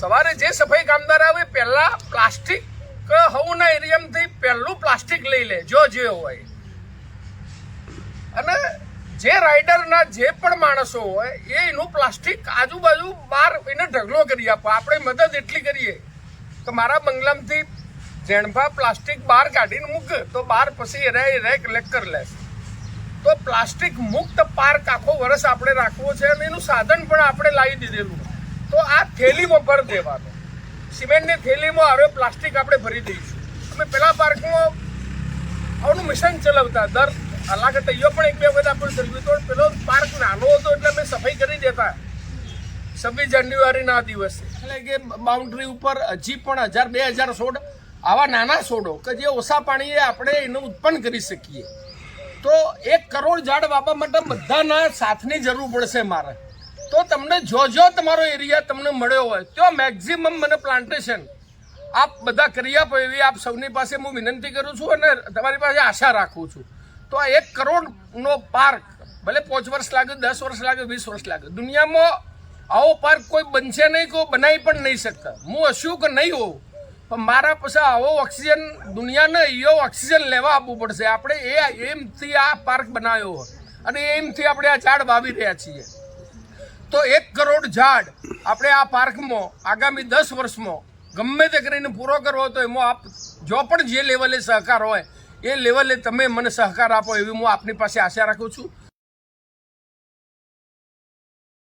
સવારે જે સફાઈ કામદાર આવે પહેલા પ્લાસ્ટિક હવના એરિયામાંથી પહેલું પ્લાસ્ટિક લઈ લે જો જે હોય, અને જે રાઇડરના જે પણ માણસો હોય એનું પ્લાસ્ટિક આજુબાજુ બહાર એને ઢગલો કરી આપો. આપણે મદદ એટલી કરીએ કે મારા બંગલામાંથી જેણભા પ્લાસ્ટિક બહાર કાઢીને મૂકે તો બહાર પછી રહે કલેક્ટ કરી લેશે. તો પ્લાસ્ટિક મુક્ત પાર્ક આખો વર્ષ આપણે રાખવો છે અને એનું સાધન પણ આપણે લાવી દીધેલું. તો આ થેલીમાં ભરી દેવાનો, સિમેન્ટની થેલીમાં હવે પ્લાસ્ટિક આપણે ભરી દઈશું. અમે પેલા પાર્કમાં આવનું મિશન ચલાવતા દર હાલાકે તૈયો પણ એક બે વખત આપણે ચલાવ્યું. તો પેલો પાર્ક નાનો હતો એટલે અમે સફાઈ કરી દેતા 26 જાન્યુઆરીના દિવસે. એટલે કે બાઉન્ડ્રી ઉપર હજી પણ 1000-2000 છોડ આવા નાના છોડો કે જે ઓછા પાણીએ આપણે એનું ઉત્પન્ન કરી શકીએ. તો 1 કરોડ ઝાડ વાવવા માટે બધાના સાથની જરૂર પડશે મારે. તો તમને જો તમારો એરિયા તમને મળ્યો હોય તો મેક્ઝિમમ મને પ્લાન્ટેશન આપ બધા કરી આપો એવી આપ સૌની પાસે હું વિનંતી કરું છું અને તમારી પાસે આશા રાખું છું. તો આ 1 કરોડનો પાર્ક ભલે 5 વર્ષ લાગે, 10 વર્ષ લાગે, 20 વર્ષ લાગે, દુનિયામાં આવો પાર્ક કોઈ બનશે નહીં, કોઈ બનાવી પણ નહીં શકતા. હું હશું કે નહીં હોઉં, પણ મારા પછી આવો ઓક્સિજન દુનિયાને એવો ઓક્સિજન લેવા આપવું પડશે. આપણે એ એમથી આ પાર્ક બનાવ્યો અને એમથી આપણે આ ઝાડ વાવી રહ્યા છીએ. તો 1 કરોડ ઝાડ આપણે આ પાર્કમાં આગામી 10 વર્ષમાં ગમે તે કરીને પૂરો કરવો તો એમાં આપ જો પણ જે લેવલે સહકાર હોય એ લેવલે તમે મને સહકાર આપો એવી હું આપની પાસે આશા રાખું છું.